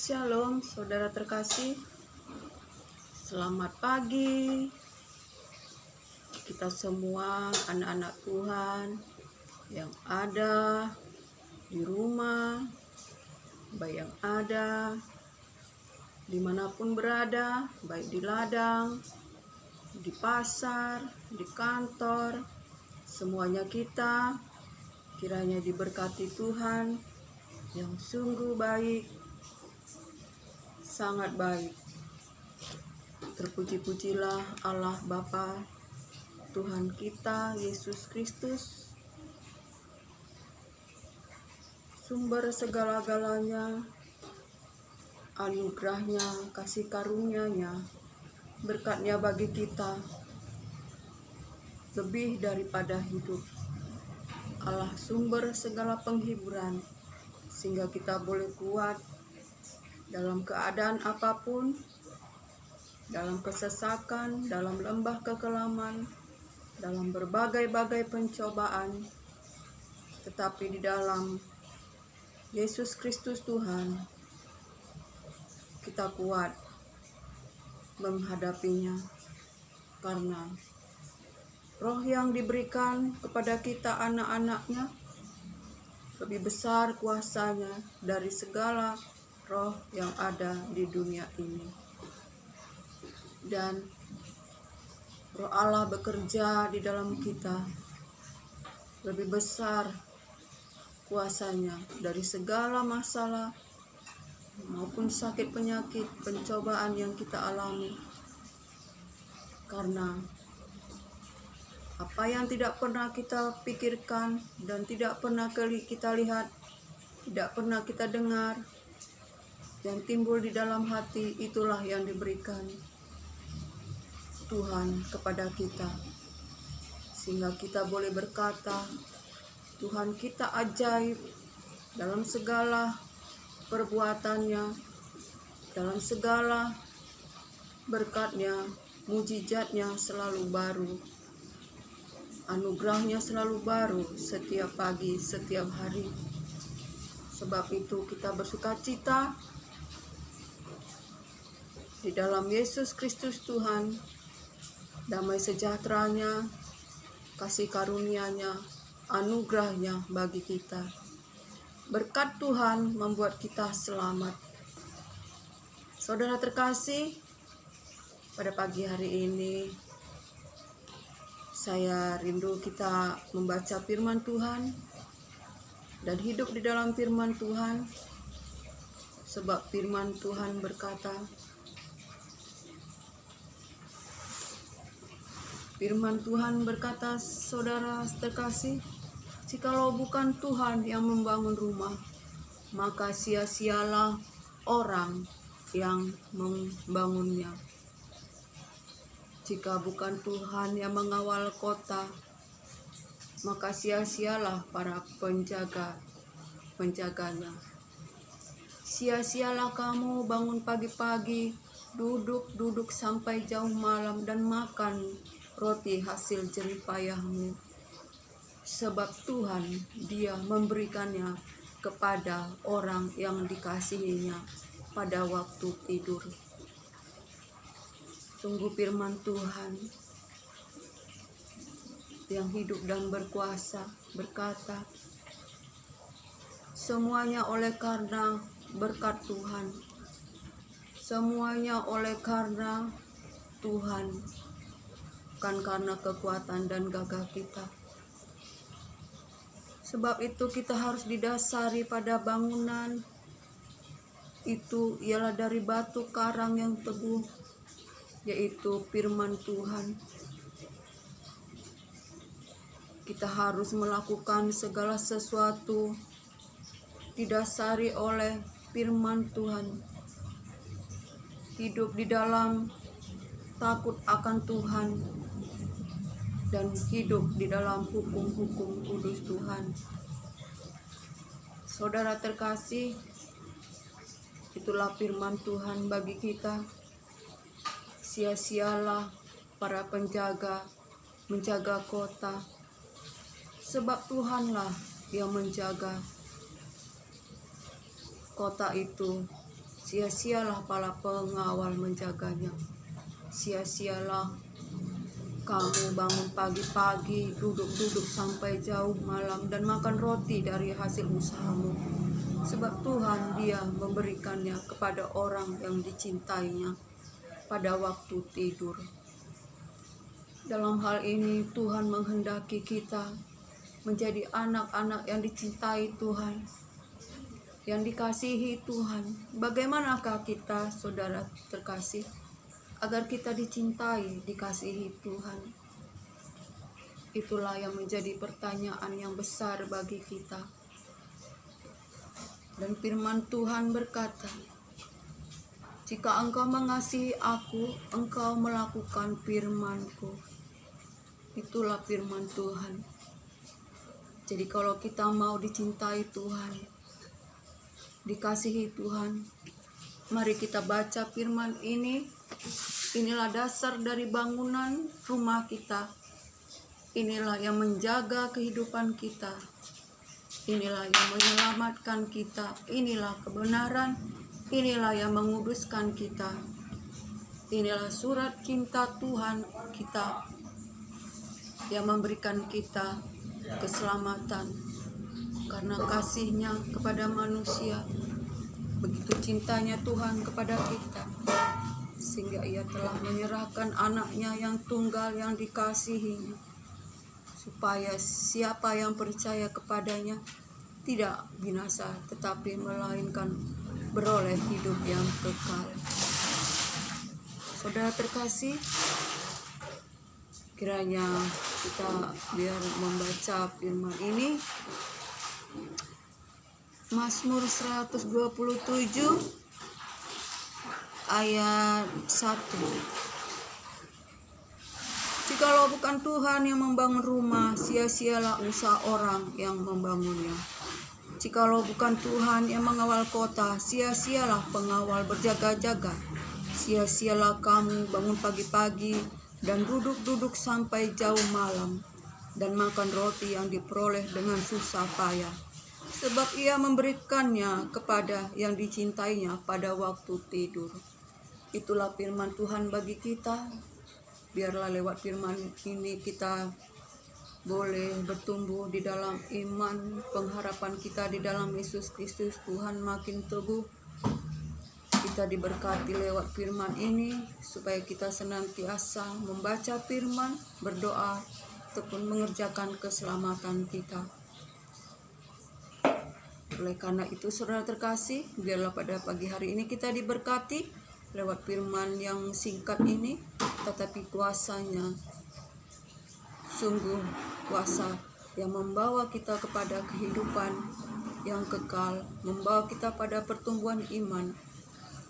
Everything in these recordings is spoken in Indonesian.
Shalom, saudara terkasih. Selamat pagi. Kita semua anak-anak Tuhan yang ada di rumah, baik yang ada dimanapun berada, baik di ladang, di pasar, di kantor, semuanya kita kiranya diberkati Tuhan yang sungguh baik, sangat baik. Terpuji-pujilah Allah Bapa Tuhan kita Yesus Kristus, sumber segala-galanya, anugerahnya, kasih karunia-Nya, berkat-Nya bagi kita lebih daripada hidup. Allah sumber segala penghiburan, sehingga kita boleh kuat dalam keadaan apapun, dalam kesesakan, dalam lembah kekelaman, dalam berbagai-bagai pencobaan, tetapi di dalam Yesus Kristus Tuhan, kita kuat menghadapinya, karena roh yang diberikan kepada kita anak-anaknya lebih besar kuasanya dari segala roh yang ada di dunia ini. Dan roh Allah bekerja di dalam kita lebih besar kuasanya dari segala masalah maupun sakit penyakit pencobaan yang kita alami. Karena apa yang tidak pernah kita pikirkan dan tidak pernah kita lihat, tidak pernah kita dengar, yang timbul di dalam hati, itulah yang diberikan Tuhan kepada kita, sehingga kita boleh berkata, Tuhan kita ajaib dalam segala perbuatannya, dalam segala berkat-Nya, mujizat-Nya selalu baru, anugerah-Nya selalu baru setiap pagi, setiap hari. Sebab itu kita bersukacita di dalam Yesus Kristus Tuhan. Damai sejahtera-Nya, kasih karunia-Nya, anugerah-Nya bagi kita. Berkat Tuhan membuat kita selamat. Saudara terkasih, pada pagi hari ini saya rindu kita membaca firman Tuhan dan hidup di dalam firman Tuhan. Sebab firman Tuhan berkata, saudara terkasih, jikalau bukan Tuhan yang membangun rumah, maka sia-sialah orang yang membangunnya. Jika bukan Tuhan yang mengawal kota, maka sia-sialah para penjaganya. Sia-sialah kamu bangun pagi-pagi, duduk sampai jauh malam dan makan roti hasil jerih payahmu. Sebab Tuhan, Dia memberikannya kepada orang yang dikasihinya pada waktu tidur. Sungguh firman Tuhan yang hidup dan berkuasa berkata, semuanya oleh karena berkat Tuhan, semuanya oleh karena Tuhan, bukan karena kekuatan dan gagah kita. Sebab itu kita harus didasari pada bangunan itu ialah dari batu karang yang teguh, yaitu firman Tuhan. Kita harus melakukan segala sesuatu didasari oleh firman Tuhan. Hidup di dalam takut akan Tuhan dan hidup di dalam hukum-hukum kudus Tuhan. Saudara terkasih, itulah firman Tuhan bagi kita. Sia-sialah para menjaga kota, sebab Tuhanlah yang menjaga kota itu sia-sialah para pengawal menjaganya. Sia-sialah kamu bangun pagi-pagi, duduk-duduk sampai jauh malam dan makan roti dari hasil usahamu. Sebab Tuhan dia memberikannya kepada orang yang dicintainya pada waktu tidur. Dalam hal ini Tuhan menghendaki kita menjadi anak-anak yang dicintai Tuhan, yang dikasihi Tuhan. Bagaimanakah kita, saudara terkasih, agar kita dicintai, dikasihi Tuhan? Itulah yang menjadi pertanyaan yang besar bagi kita. Dan firman Tuhan berkata, jika engkau mengasihi aku, engkau melakukan firman-Ku. Itulah firman Tuhan. Jadi kalau kita mau dicintai Tuhan, dikasihi Tuhan, mari kita baca firman ini. Inilah dasar dari bangunan rumah kita. Inilah yang menjaga kehidupan kita. Inilah yang menyelamatkan kita. Inilah kebenaran. Inilah yang menguduskan kita. Inilah surat cinta Tuhan kita yang memberikan kita keselamatan karena kasih-Nya kepada manusia. Begitu cintanya Tuhan kepada kita, sehingga Ia telah menyerahkan anak-Nya yang tunggal yang dikasihinya, supaya siapa yang percaya kepadanya tidak binasa, tetapi melainkan beroleh hidup yang kekal. Saudara terkasih, kiranya kita biar membaca firman ini. Mazmur 127 ayat 1. Jikalau bukan Tuhan yang membangun rumah, sia-sialah usaha orang yang membangunnya. Jikalau bukan Tuhan yang mengawal kota, sia-sialah pengawal berjaga-jaga. Sia-sialah kamu bangun pagi-pagi dan duduk-duduk sampai jauh malam, dan makan roti yang diperoleh dengan susah payah. Sebab Ia memberikannya kepada yang dicintainya pada waktu tidur. Itulah firman Tuhan bagi kita. Biarlah lewat firman ini kita boleh bertumbuh di dalam iman, pengharapan kita di dalam Yesus Kristus Tuhan makin teguh. Kita diberkati lewat firman ini, supaya kita senantiasa membaca firman, berdoa, ataupun mengerjakan keselamatan kita. Oleh karena itu, saudara terkasih, biarlah pada pagi hari ini kita diberkati lewat firman yang singkat ini, tetapi kuasanya sungguh kuasa yang membawa kita kepada kehidupan yang kekal, membawa kita pada pertumbuhan iman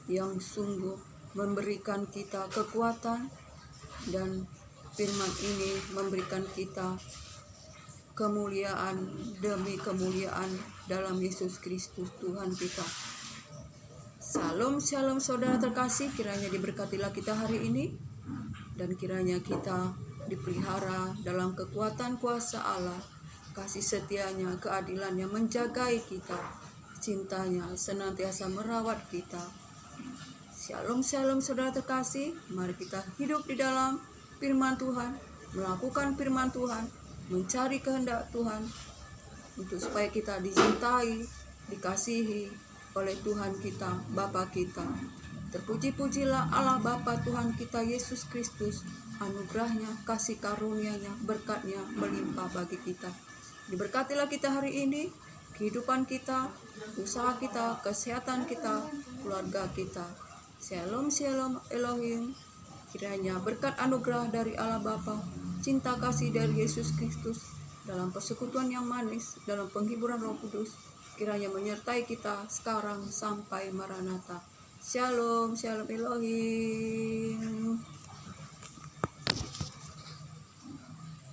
yang sungguh memberikan kita kekuatan, dan firman ini memberikan kita kemuliaan demi kemuliaan dalam Yesus Kristus Tuhan kita. Salam shalom saudara terkasih, kiranya diberkatilah kita hari ini, dan kiranya kita dipelihara dalam kekuatan kuasa Allah, kasih setianya, keadilannya menjagai kita, cintanya senantiasa merawat kita. Shalom shalom saudara terkasih, mari kita hidup di dalam firman Tuhan, melakukan firman Tuhan, mencari kehendak Tuhan, untuk supaya kita dicintai, dikasihi oleh Tuhan kita, Bapa kita. Terpuji-pujilah Allah Bapa Tuhan kita Yesus Kristus, anugerahnya, kasih karunia-Nya, berkat-Nya melimpah bagi kita. Diberkatilah kita hari ini, kehidupan kita, usaha kita, kesehatan kita, keluarga kita. Shalom shalom Elohim. Kiranya berkat anugerah dari Allah Bapa, cinta kasih dari Yesus Kristus, dalam persekutuan yang manis, dalam penghiburan Roh Kudus, kiranya menyertai kita sekarang sampai Maranatha. Shalom shalom Elohim.